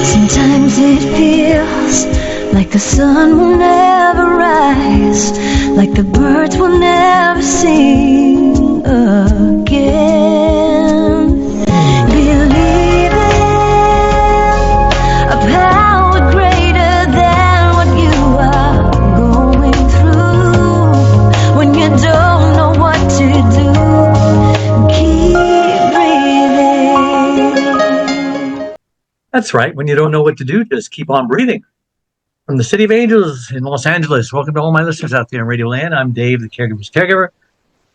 Sometimes it feels like the sun will never rise, like the birds will never sing again. Believe in a power greater than what you are going through. When you don't know what to do, keep breathing. That's right. When you don't know what to do, just keep on breathing. From the City of Angels in Los Angeles, welcome to all my listeners out there in Radio Land. I'm Dave, the Caregiver's Caregiver,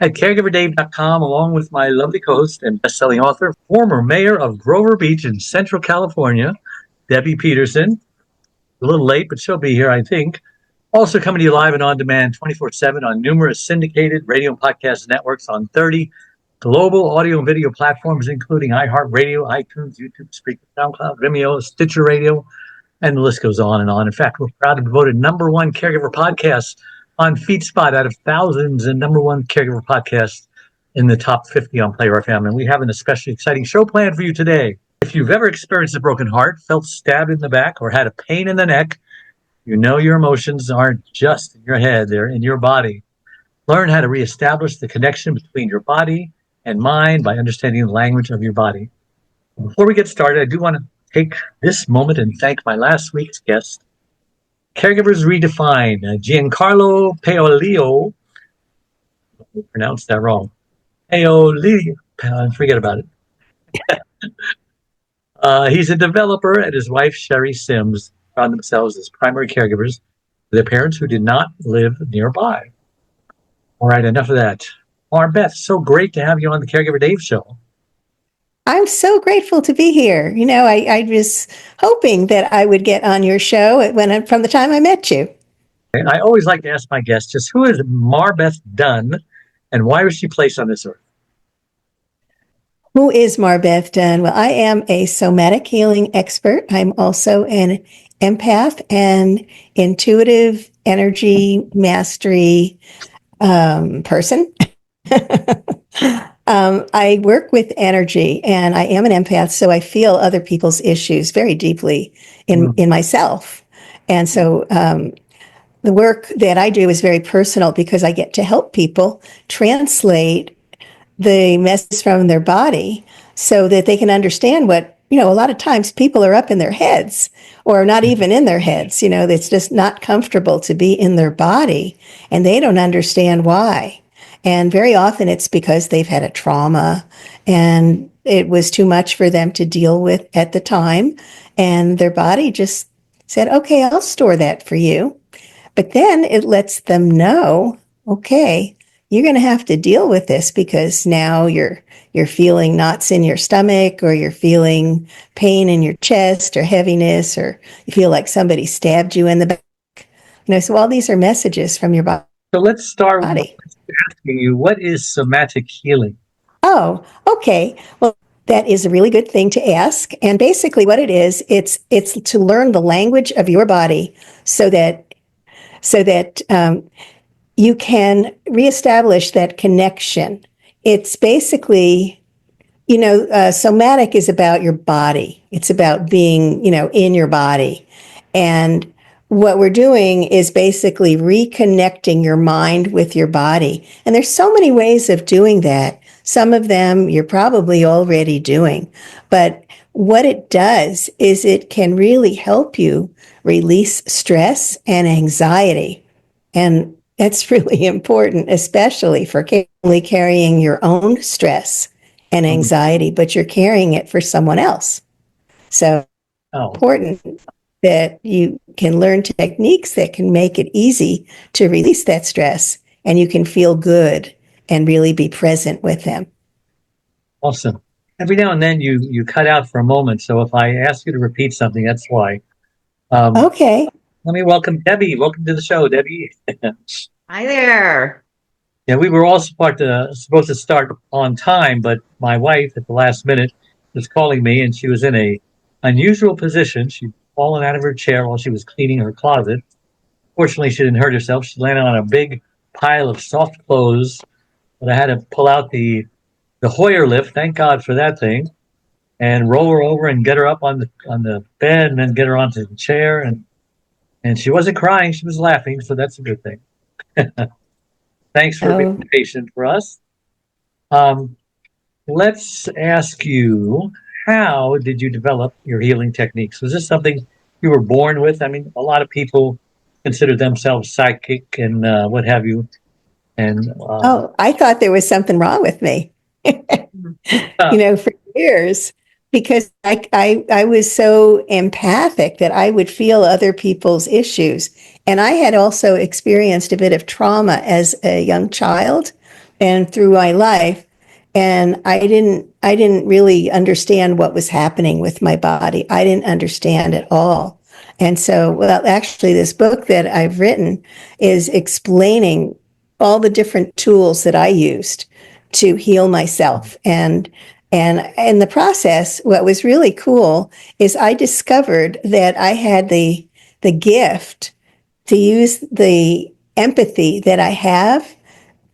at caregiverdave.com, along with my lovely co-host and best-selling author, former mayor of Grover Beach in Central California, Debbie Peterson. A little late, but she'll be here, I think. Also coming to you live and on demand 24/7 on numerous syndicated radio and podcast networks on 30 global audio and video platforms, including iHeartRadio, iTunes, YouTube, Spreaker, SoundCloud, Vimeo, Stitcher Radio, and the list goes on and on. In fact, we're proud to be voted #1 caregiver podcast on FeedSpot out of thousands and #1 caregiver podcast in the top 50 on Player FM. And we have an especially exciting show planned for you today. If you've ever experienced a broken heart, felt stabbed in the back, or had a pain in the neck, you know your emotions aren't just in your head, they're in your body. Learn how to reestablish the connection between your body and mind by understanding the language of your body. Before we get started, I do want to take this moment and thank my last week's guest, Caregivers Redefined, Giancarlo Paolillo. I pronounced that wrong. Paolillo, forget about it. He's a developer, and his wife, Sherry Sims, found themselves as primary caregivers for their parents who did not live nearby. All right, enough of that. Marbeth, so great to have you on the Caregiver Dave Show. I'm so grateful to be here. You know, I was hoping that I would get on your show from the time I met you. And I always like to ask my guests, just who is Marbeth Dunn, and why was she placed on this earth? Who is Marbeth Dunn? Well, I am a somatic healing expert. I'm also an empath and intuitive energy mastery person. I work with energy, and I am an empath, so I feel other people's issues very deeply in myself. And so the work that I do is very personal because I get to help people translate the message from their body so that they can understand what, a lot of times people are up in their heads or not even in their heads. It's just not comfortable to be in their body, and they don't understand why. And very often it's because they've had a trauma and it was too much for them to deal with at the time. And their body just said, okay, I'll store that for you. But then it lets them know, okay, you're going to have to deal with this because now you're feeling knots in your stomach, or you're feeling pain in your chest, or heaviness, or you feel like somebody stabbed you in the back. So all these are messages from your body. So let's start with asking you, what is somatic healing? Oh, okay. Well, that is a really good thing to ask. And basically what it is, it's to learn the language of your body so that you can reestablish that connection. It's basically, somatic is about your body. It's about being, in your body. And what we're doing is basically reconnecting your mind with your body. And there's so many ways of doing that. Some of them you're probably already doing. But what it does is it can really help you release stress and anxiety. And that's really important, especially for carrying your own stress and anxiety, but you're carrying it for someone else. So important that you can learn techniques that can make it easy to release that stress, and you can feel good and really be present with them. Awesome. Every now and then you cut out for a moment, so if I ask you to repeat something, that's why. Okay. Let me welcome Debbie. Welcome to the show, Debbie. Hi there. Yeah, we were all supposed to start on time, but my wife at the last minute was calling me, and she was in a unusual position. She'd fallen out of her chair while she was cleaning her closet. Fortunately, she didn't hurt herself. She landed on a big pile of soft clothes, but I had to pull out the Hoyer lift. Thank God for that thing. and roll her over and get her up on the bed and then get her onto the chair. And she wasn't crying. She was laughing. So that's a good thing. Thanks for being Oh, patient for us. Um, let's ask you, how did you develop your healing techniques? Was this something you were born with? I mean, a lot of people consider themselves psychic and what have you. And I thought there was something wrong with me. For years, because I was so empathic that I would feel other people's issues. And I had also experienced a bit of trauma as a young child and through my life. And I didn't really understand what was happening with my body. I didn't understand at all. And so, well, actually, this book that I've written is explaining all the different tools that I used to heal myself. And in the process, what was really cool is I discovered that I had the gift to use the empathy that I have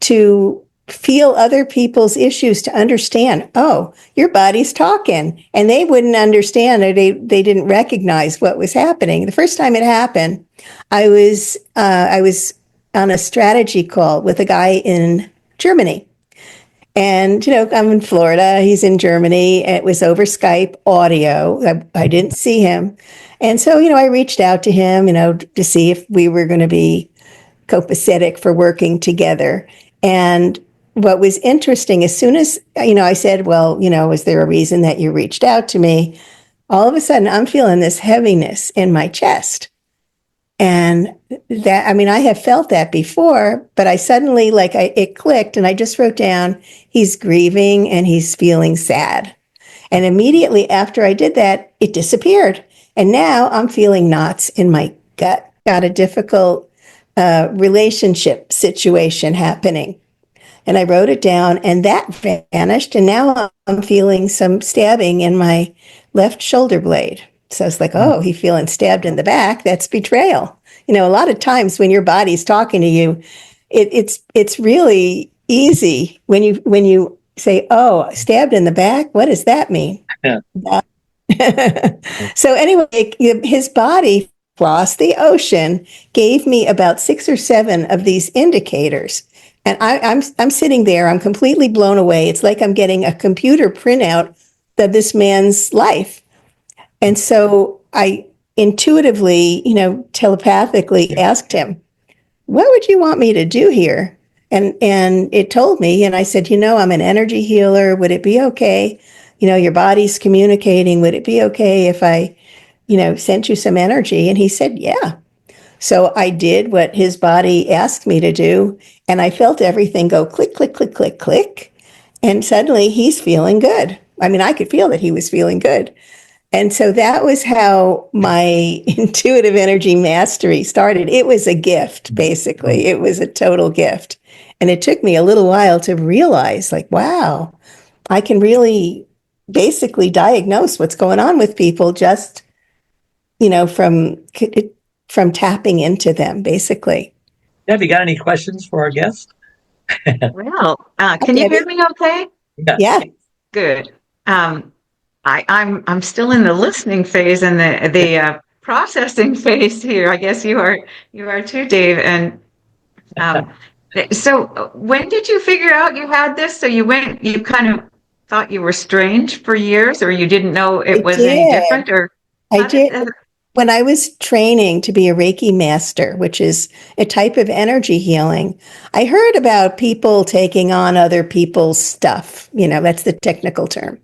to feel other people's issues, to understand, oh, your body's talking. And they wouldn't understand, or they didn't recognize what was happening. The first time it happened, I was on a strategy call with a guy in Germany. And, I'm in Florida, he's in Germany. It was over Skype audio. I didn't see him. And so, I reached out to him, to see if we were going to be copacetic for working together. And what was interesting, as soon as, I said, well, is there a reason that you reached out to me? All of a sudden, I'm feeling this heaviness in my chest. And that, I have felt that before, but I suddenly, it clicked, and I just wrote down, he's grieving and he's feeling sad. And immediately after I did that, it disappeared. And now I'm feeling knots in my gut. Got a difficult relationship situation happening. And I wrote it down, and that vanished. And now I'm feeling some stabbing in my left shoulder blade. So it's like, oh, he's feeling stabbed in the back. That's betrayal. A lot of times when your body's talking to you, it's really easy when you say, oh, stabbed in the back. What does that mean? yeah. So anyway, his body across the ocean gave me about 6 or 7 of these indicators. And I'm sitting there, I'm completely blown away. It's like I'm getting a computer printout of this man's life. And so I intuitively, telepathically asked him, what would you want me to do here? And it told me, and I said, I'm an energy healer. Would it be okay? Your body's communicating. Would it be okay if I, sent you some energy? And he said, yeah. So I did what his body asked me to do, and I felt everything go click, click, click, click, click. And suddenly he's feeling good. I could feel that he was feeling good. And so that was how my intuitive energy mastery started. It was a gift, basically. It was a total gift. And it took me a little while to realize, wow, I can really basically diagnose what's going on with people just, from tapping into them, basically. Have you got any questions for our guest? Well, can you hear me okay? Yeah. Good. I'm still in the listening phase and the processing phase here. I guess you are too, Dave. And so when did you figure out you had this? So you kind of thought you were strange for years, or you didn't know it was any different, or I did. When I was training to be a Reiki master, which is a type of energy healing, I heard about people taking on other people's stuff. That's the technical term.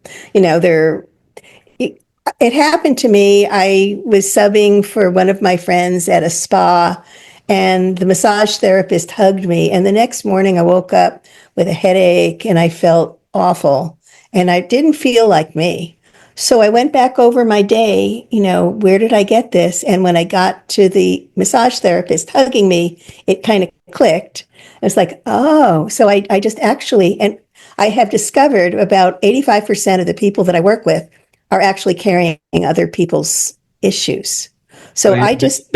It happened to me. I was subbing for one of my friends at a spa, and the massage therapist hugged me. And the next morning I woke up with a headache and I felt awful, and I didn't feel like me. So I went back over my day, where did I get this? And when I got to the massage therapist hugging me, it kind of clicked. I was like, oh, so I just actually, and I have discovered about 85% of the people that I work with are actually carrying other people's issues. So I just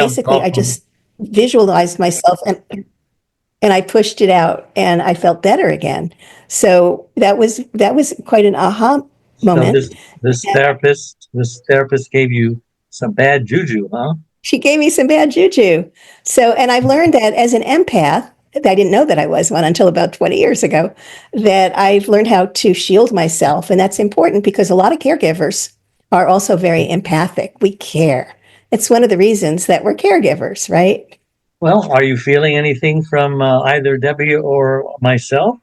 visualized myself and I pushed it out, and I felt better again. So that was quite an aha So moment. this therapist gave you some bad juju, huh? She gave me some bad juju. So, and I've learned that as an empath, I didn't know that I was one until about 20 years ago, that I've learned how to shield myself. And that's important because a lot of caregivers are also very empathic. We care. It's one of the reasons that we're caregivers, right? Well, are you feeling anything from either Debbie or myself?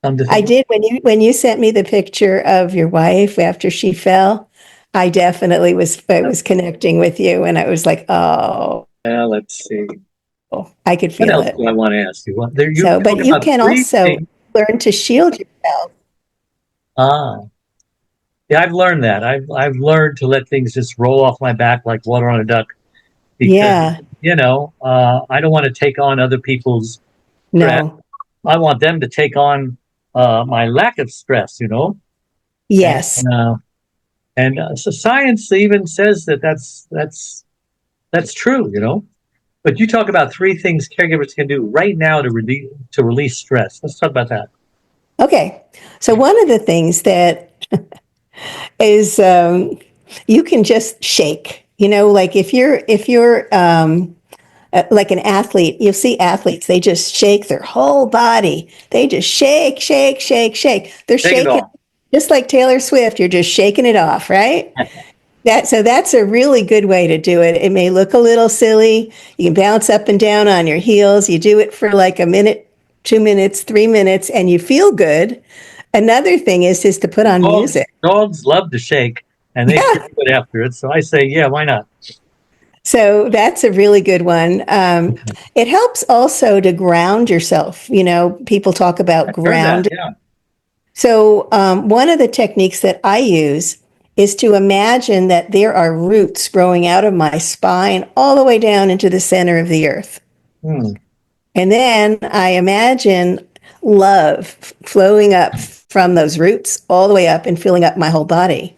Come to I think, did when you sent me the picture of your wife after she fell. I definitely was connecting with you, and I was like, oh, let's see. I could What feel else it. do I want to ask you? Well, there you So, but talk you about can three also things. learn to shield yourself. Ah, yeah, I've learned that. I've learned to let things just roll off my back like water on a duck because Yeah, I don't want to take on other people's stress. no, I want them to take on my lack of stress. And yes. so science even says that that's true. But you talk about three things caregivers can do right now to release stress. Let's talk about that. Okay. So one of the things that is you can just shake. Like if you're like an athlete, you'll see athletes, they just shake their whole body. They just shake, shake, shake, shake. They're Take it shaking, off. just like Taylor Swift, you're just shaking it off, right? So that's a really good way to do it. It may look a little silly. You can bounce up and down on your heels. You do it for like a minute, 2 minutes, 3 minutes, and you feel good. Another thing is to put on Dogs, music. dogs love to shake, and they feel good after it. So I say, yeah, why not? So that's a really good one. It helps also to ground yourself. People talk about I've heard that. ground. Yeah. So one of the techniques that I use is to imagine that there are roots growing out of my spine all the way down into the center of the earth. Hmm. And then I imagine love flowing up from those roots all the way up and filling up my whole body.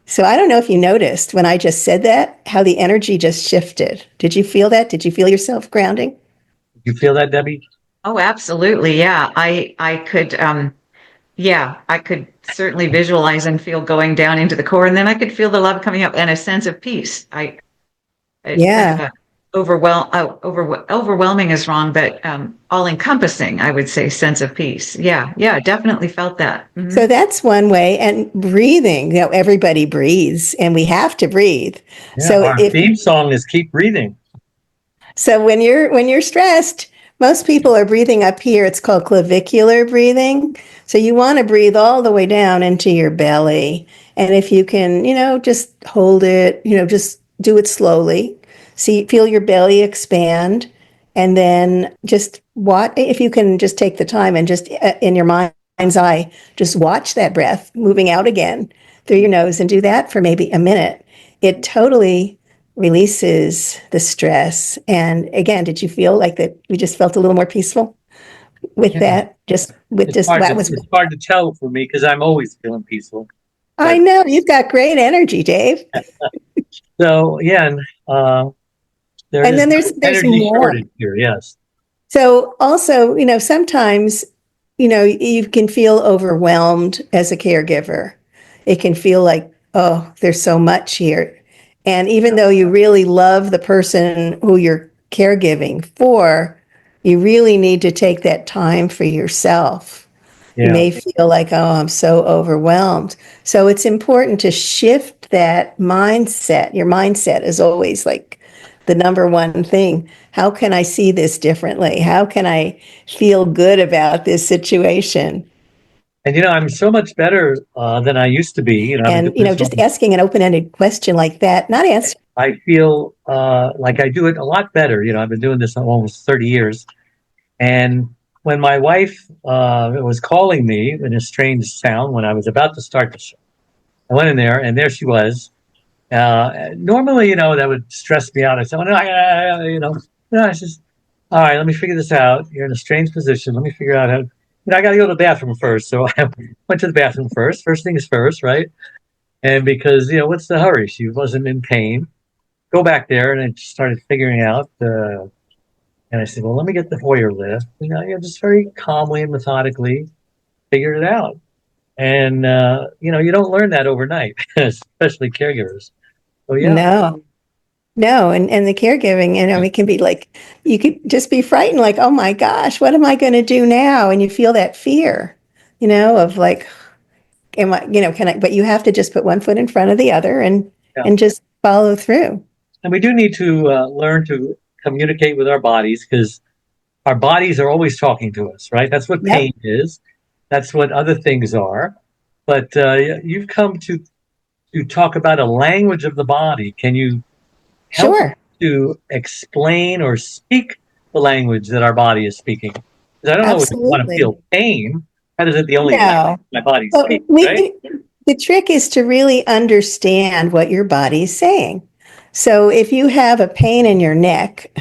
So I don't know if you noticed when I just said that, how the energy just shifted. Did you feel that? Did you feel yourself grounding? You feel that, Debbie? Oh, absolutely. Yeah. I could yeah, I could certainly visualize and feel going down into the core, and then I could feel the love coming up and a sense of peace. Kind of Yeah. a overwhelming is wrong, but all encompassing, I would say, sense of peace. Yeah, yeah, definitely felt that. So that's one way. And breathing, everybody breathes and we have to breathe. Yeah. So Our if theme song is "Keep Breathing." So when you're stressed, most people are breathing up here. It's called clavicular breathing. So you want to breathe all the way down into your belly. And if you can, just hold it, just do it slowly. See, feel your belly expand. And then just watch, if you can just take the time and just in your mind's eye, just watch that breath moving out again through your nose and do that for maybe a minute. It totally releases the stress. And again, did you feel like that we just felt a little more peaceful with Yeah. that? That was, It's hard to tell for me because I'm always feeling peaceful. I But know you've got great energy, Dave. so yeah, and there And is then no there's energy more. shortage here. Yes. So also, sometimes, you can feel overwhelmed as a caregiver. It can feel like, oh, there's so much here. And even though you really love the person who you're caregiving for, you really need to take that time for yourself. You Yeah. may feel like, oh, I'm so overwhelmed. So it's important to shift that mindset. Your mindset is always like the number one thing. How can I see this differently? How can I feel good about this situation? And I'm so much better than I used to be. I've been doing And, this just almost. asking an open ended question like that, not answering. I feel like I do it a lot better. I've been doing this almost 30 years. And when my wife was calling me in a strange sound when I was about to start the show, I went in there and there she was. Normally, that would stress me out. I said, well, no, I says, all right, let me figure this out. You're in a strange position. Let me figure out how. I got to go to the bathroom first. So I went to the bathroom first. First things first, right? And because, what's the hurry? She wasn't in pain. Go back there. And I just started figuring out. And I said, well, let me get the Hoyer lift. Just very calmly and methodically figured it out. And, you don't learn that overnight, especially caregivers. So, yeah. No, no. And the caregiving, it can be like, you could just be frightened, like, oh my gosh, what am I going to do now? And you feel that fear, of like, am I, can I, but you have to just put one foot in front of the other Yeah. and just follow through. And we do need to learn to communicate with our bodies, because our bodies are always talking to us, right? That's what Yep. pain is. That's what other things are. But you've come to talk about a language of the body. Can you help Sure. to explain or speak the language that our body is speaking? Because I don't know if you want to Absolutely. feel pain. That isn't the only language No. my body But speaks, right? the trick is to really understand what your body's saying. So if you have a pain in your neck,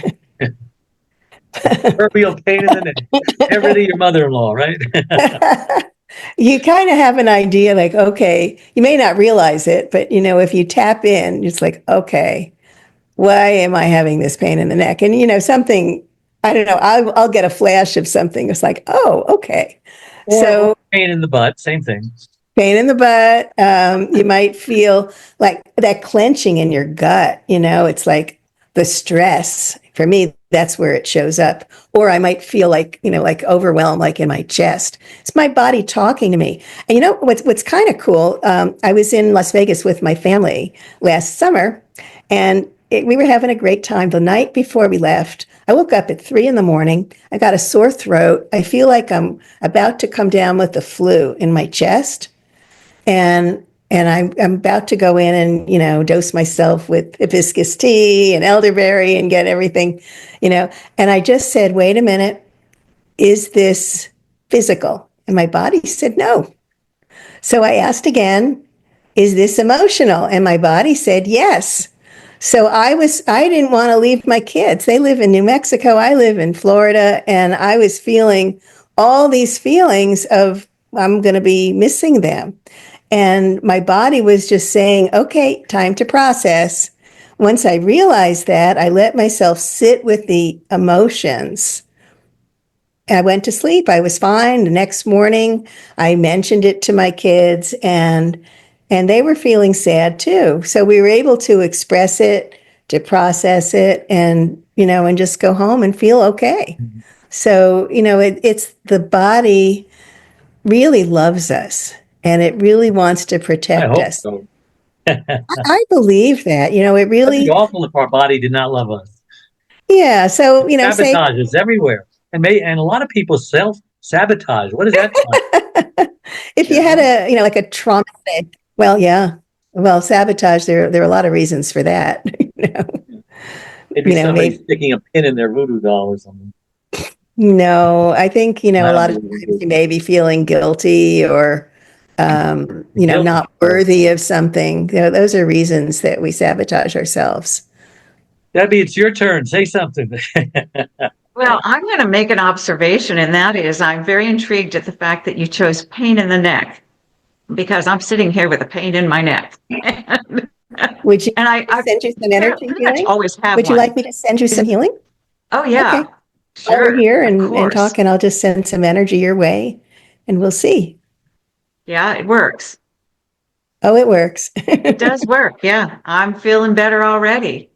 Proverbial pain in the neck. Get rid of your mother-in-law, right? you kind of have an idea like, okay, you may not realize it, but if you tap in, it's like, okay, why am I having this pain in the neck? And something, I don't know, I'll get a flash of something. It's like, oh, okay. Or So pain in the butt, same thing. pain in the butt. You might feel like that clenching in your gut. It's like the stress. For me, that's where it shows up. Or I might feel like, like overwhelmed, like in my chest. It's my body talking to me. And what's kind of cool? I was in Las Vegas with my family last summer, and we were having a great time. The night before we left, I woke up at 3 a.m. I got a sore throat. I feel like I'm about to come down with the flu in my chest. And I'm about to go in and dose myself with hibiscus tea and elderberry and get everything, And I just said, wait a minute, is this physical? And my body said no. So I asked again, is this emotional? And my body said yes. So I didn't want to leave my kids. They live in New Mexico. I live in Florida, and I was feeling all these feelings of I'm going to be missing them. And my body was just saying, okay, time to process. Once I realized that, I let myself sit with the emotions. I went to sleep. I was fine. The next morning, I mentioned it to my kids, and they were feeling sad too. So we were able to express it, to process it, and just go home and feel okay. Mm-hmm. So it's the body really loves us, and it really wants to I protect hope us. so. I believe that. It That'd be really, awful if our body did not love us. yeah. So say Sabotage is everywhere, and a lot of people self sabotage. What is that? if you had like a traumatic, well, yeah, well, sabotage. There are a lot of reasons for that. Maybe somebody's Maybe sticking a pin in their voodoo doll or something. no. I think a I don't lot of believe in times you voodoo. may be feeling guilty or Guilty. not worthy of something. Those are reasons that we sabotage ourselves. Debbie, it's your turn. Say something. Well, I'm going to make an observation, and that is I'm very intrigued at the fact that you chose pain in the neck, because I'm sitting here with a pain in my neck. And Would you I send you some energy pretty much healing? always have Would you one. like me to send you some healing? Oh, Okay. yeah, While we're sure, here of and course. talking, I'll just send some energy your way and we'll see. Yeah, it works. Oh, it works. It does work. Yeah, I'm feeling better already.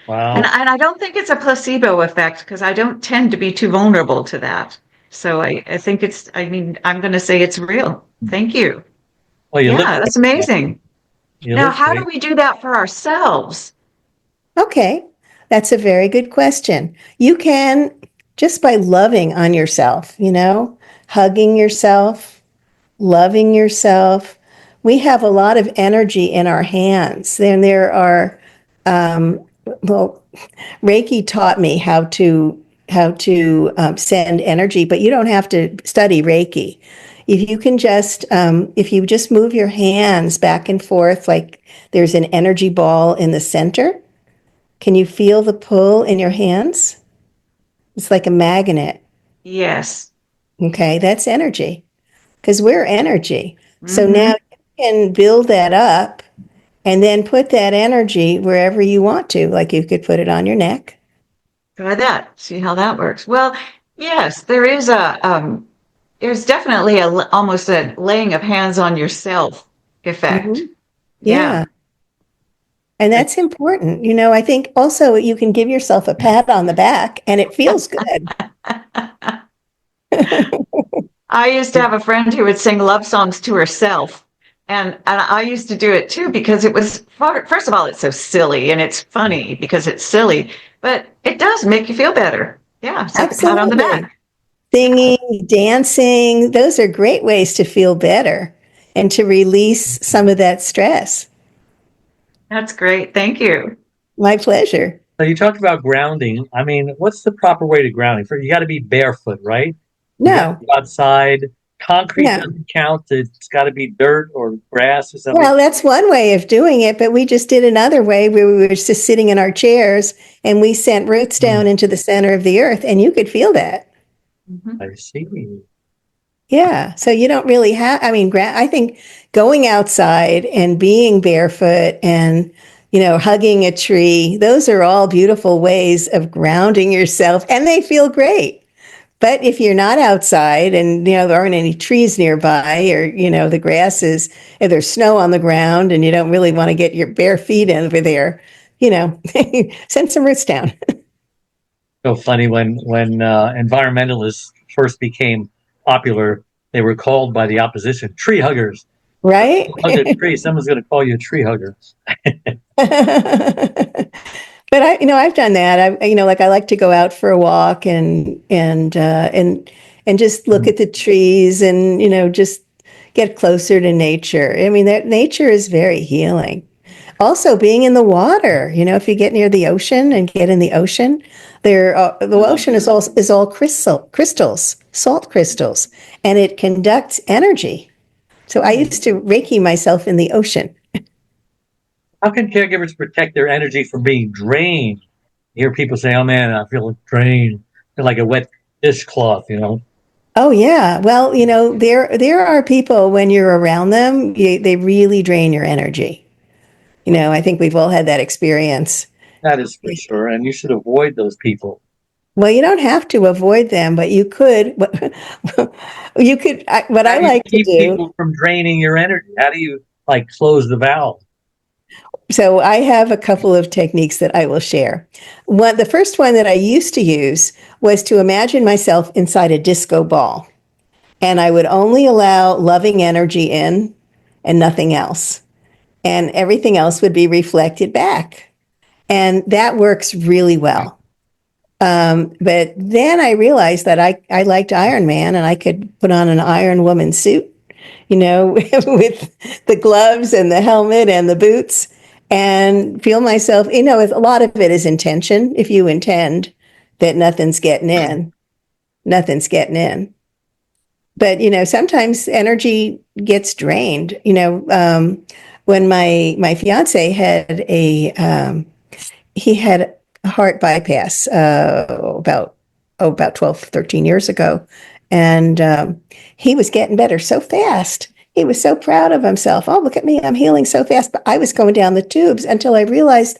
And Wow. I don't think it's a placebo effect, because I don't tend to be too vulnerable to that. So I think I'm going to say it's real. Thank you. Well, you look Yeah, that's great. amazing. You Now, look how do great. we do that for ourselves? Okay. That's a very good question. You can just by loving on yourself, hugging yourself, loving yourself. We have a lot of energy in our hands. Then there are, well, Reiki taught me how to send energy, but you don't have to study Reiki. If you just move your hands back and forth, like there's an energy ball in the center. Can you feel the pull in your hands? It's like a magnet. Yes. Okay, that's energy because we're energy. So Mm-hmm. now you can build that up and then put that energy wherever you want to. Like you could put it on your neck. Try that. See how that works. Well, yes, there is there's definitely almost a laying of hands on yourself effect. Mhm. Yeah. Yeah. And that's important. I think also you can give yourself a pat on the back and it feels good. I used to have a friend who would sing love songs to herself. And I used to do it too because it was, first of all, it's so silly and it's funny because it's silly, but it does make you feel better. Yeah. It's like a pat on the Absolutely. back. Singing, dancing, those are great ways to feel better and to release some of that stress. That's great. Thank you. My pleasure. So you talked about grounding. I mean, what's the proper way to grounding? You got to be barefoot, right? You got to No, be outside. Concrete no. doesn't count. It's got to be dirt or grass or something. Well, that's one way of doing it, but we just did another way where we were just sitting in our chairs and we sent roots down into the center of the earth, and you could feel that. Mhm. I see. Yeah. So you don't really have, I mean, I think going outside and being barefoot and, hugging a tree, those are all beautiful ways of grounding yourself, and they feel great. But if you're not outside and, there aren't any trees nearby, or, the grass is, if there's snow on the ground and you don't really want to get your bare feet in over there, send some roots down. So funny when environmentalists first became popular, they were called by the opposition tree huggers. Right? Hug a tree. Someone's going to call you a tree hugger. But I've done that. Like I like to go out for a walk and just look at the trees and, just get closer to nature. I mean, that nature is very healing. Also, being in the water, if you get near the ocean and get in the ocean, the ocean is all crystals, salt crystals, and it conducts energy. So I used to Reiki myself in the ocean. How can caregivers protect their energy from being drained? You hear people say, "Oh man, I feel drained." They're like a wet dishcloth. Oh yeah. Well, there are people when you're around them, they really drain your energy. I think we've all had that experience. That is for sure, and you should avoid those people. Well, you don't have to avoid them, but you could. You could. What How I do you like to keep do. people from draining your energy? How do you like close the valve? So I have a couple of techniques that I will share. The first one that I used to use was to imagine myself inside a disco ball, and I would only allow loving energy in and nothing else, and everything else would be reflected back. And that works really well. But then I realized that I liked Iron Man and I could put on an Iron Woman suit, with the gloves and the helmet and the boots and feel myself, a lot of it is intention. If you intend that nothing's getting in, nothing's getting in. But, sometimes energy gets drained. When my fiance had he had a heart bypass about 12, 13 years ago. And he was getting better so fast. He was so proud of himself. Oh, look at me. I'm healing so fast. But I was going down the tubes until I realized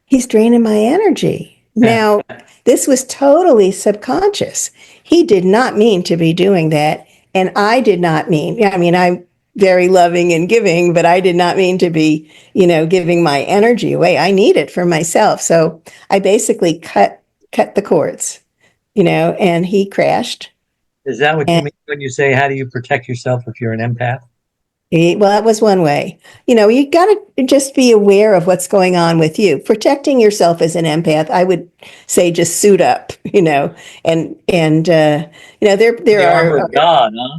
he's draining my energy. Now, this was totally subconscious. He did not mean to be doing that. And I did not mean, I mean, I'm very loving and giving, but I did not mean to be, giving my energy away. I need it for myself. So I basically cut the cords, and he crashed. Is that what you And mean when you say, how do you protect yourself if you're an empath? well, that was one way. You got to just be aware of what's going on with you. Protecting yourself as an empath, I would say, just suit up, and there The armor are of God, huh?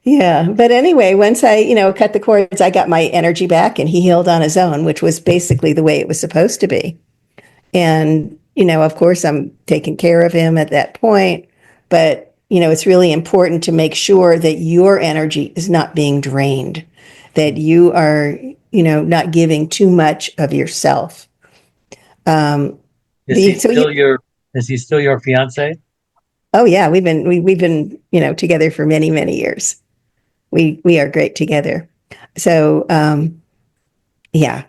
yeah. But anyway, once I cut the cords, I got my energy back, and he healed on his own, which was basically the way it was supposed to be. And of course, I'm taking care of him at that point, but it's really important to make sure that your energy is not being drained, that you are, not giving too much of yourself. Is he So still your fiance? oh yeah, we've been, together for many, many years. We are great together. So, yeah,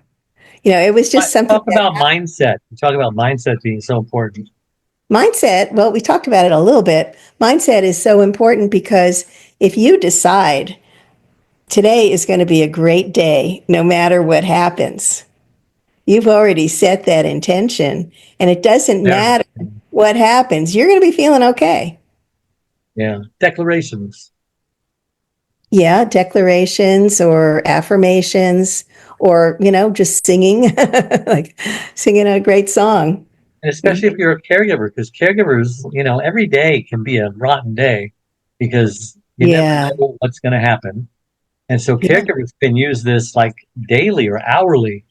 it was just something Talk about mindset. You talk about mindset being so important. Mindset, well, we talked about it a little bit. Mindset is so important because if you decide today is going to be a great day, no matter what happens, you've already set that intention, and it doesn't There. matter what happens. You're going to be feeling okay. Yeah. Declarations. Yeah, declarations or affirmations or, just singing, like singing a great song. And especially if you're a caregiver, because caregivers, every day can be a rotten day because you never Yeah. know what's going to happen. And so Yeah. caregivers can use this like daily or hourly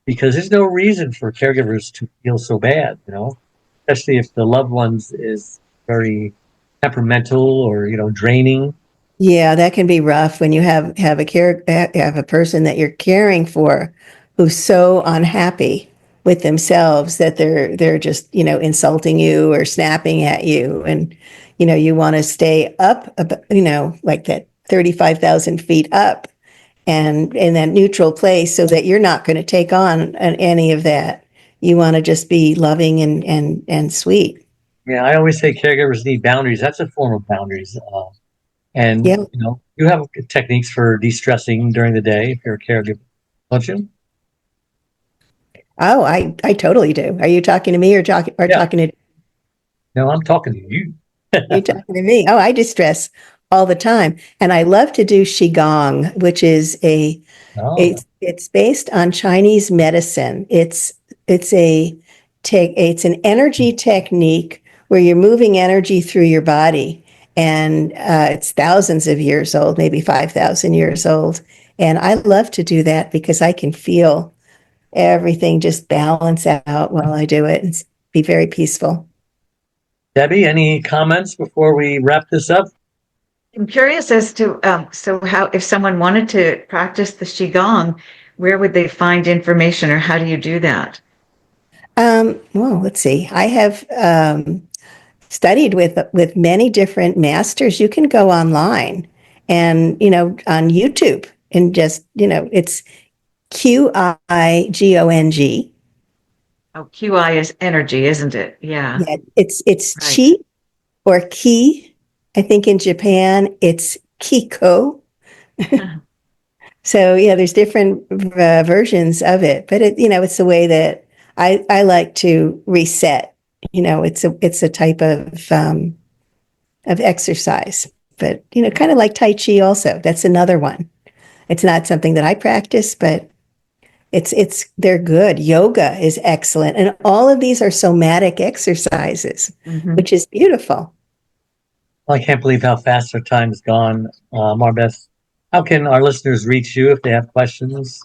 because there's no reason for caregivers to feel so bad, especially if the loved ones is very temperamental or, draining. Yeah, that can be rough when you have a person that you're caring for who's so unhappy with themselves that they're just, insulting you or snapping at you. And, you want to stay up, like that 35,000 feet up and in that neutral place so that you're not going to take on any of that. You want to just be loving and sweet. Yeah, I always say caregivers need boundaries. That's a form of boundaries. And, Yeah. you have techniques for de-stressing during the day if you're a caregiver, don't you? Oh, I totally do. Are you talking to me or Yeah. talking to No, I'm talking to you. you talking to me? Oh, I distress all the time. And I love to do Qigong, which is Oh, it's based on Chinese medicine. It's an energy technique where you're moving energy through your body. And it's thousands of years old, maybe 5,000 years old. And I love to do that because I can feel everything just balance out while I do it and be very peaceful. Debbie, any comments before we wrap this up? I'm curious as to so how if someone wanted to practice the qigong, where would they find information, or how do you do that? Well, let's see. I have studied with many different masters. You can go online and on YouTube and just it's Qigong. Oh, QI is energy, isn't it? Yeah, Yeah, it's right. chi or ki. I think in Japan it's kiko. So yeah, there's different versions of it, but it's the way that I like to reset. It's a type of exercise, but kind of like Tai Chi also. That's another one. It's not something that I practice, but they're good. Yoga is excellent, and all of these are somatic exercises, Hmm. which is beautiful. Well, I can't believe how fast our time's gone. Marbeth, how can our listeners reach you if they have questions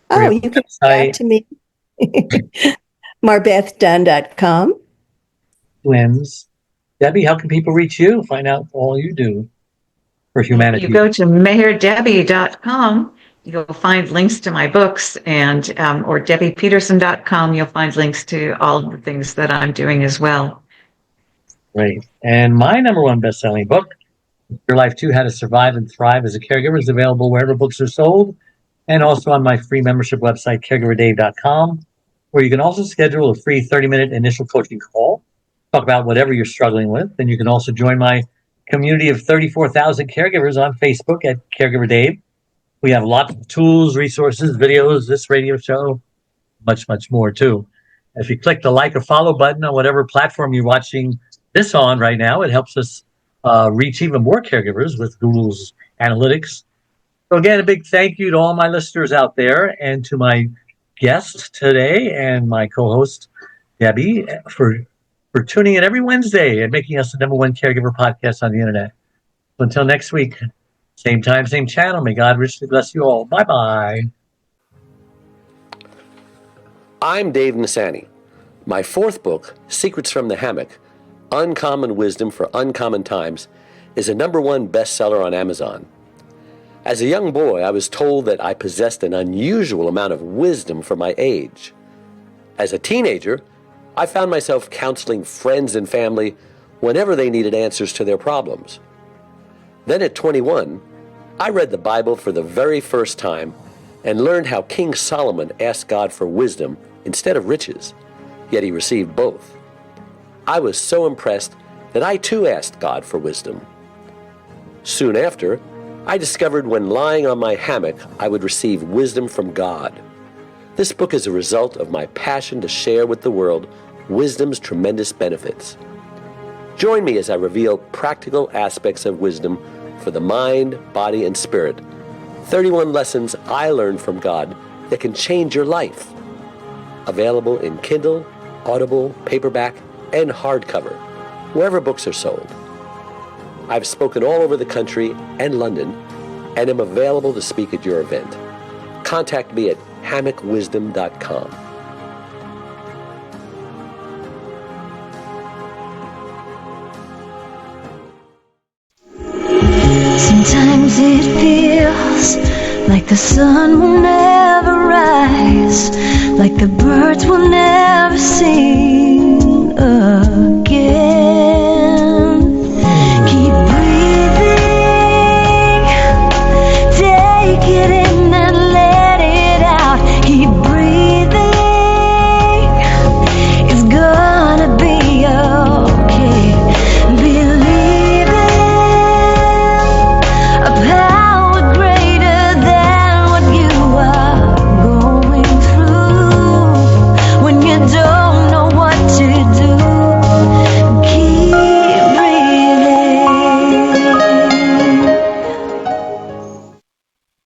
for Oh, your you can reach out website, to me, marbethdunn.com. twins? Debbie, how can people reach you? Find out all you do for If you humanity. go to mayordebbie.com, you'll find links to my books, and or debbiepeterson.com, you'll find links to all of the things that I'm doing as well. Great. And my number one best-selling book, Your Life Too, How to Survive and Thrive as a Caregiver, is available wherever books are sold and also on my free membership website, caregiverdave.com, where you can also schedule a free 30-minute initial coaching call, talk about whatever you're struggling with. And you can also join my community of 34,000 caregivers on Facebook at Caregiver Dave. We have lots of tools, resources, videos, this radio show, much, much more too. If you click the like or follow button on whatever platform you're watching this on right now, it helps us reach even more caregivers with Google's analytics. So again, a big thank you to all my listeners out there and to my guest today and my co-host, Debbie, for tuning in every Wednesday and making us the number one caregiver podcast on the internet. So until next week, same time, same channel. May God richly bless you all. Bye-bye. I'm Dave Nasani. My fourth book, Secrets from the Hammock, Uncommon Wisdom for Uncommon Times, is a number one bestseller on Amazon. As a young boy, I was told that I possessed an unusual amount of wisdom for my age. As a teenager, I found myself counseling friends and family whenever they needed answers to their problems. Then at 21, I read the Bible for the very first time and learned how King Solomon asked God for wisdom instead of riches, yet he received both. I was so impressed that I too asked God for wisdom. Soon after, I discovered when lying on my hammock, I would receive wisdom from God. This book is a result of my passion to share with the world wisdom's tremendous benefits. Join me as I reveal practical aspects of wisdom for the mind, body, and spirit. 31 lessons I learned from God that can change your life. Available in Kindle, Audible, paperback, and hardcover, wherever books are sold. I've spoken all over the country and London, and am available to speak at your event. Contact me at hammockwisdom.com. Sometimes it feels like the sun will never rise, like the birds will never sing.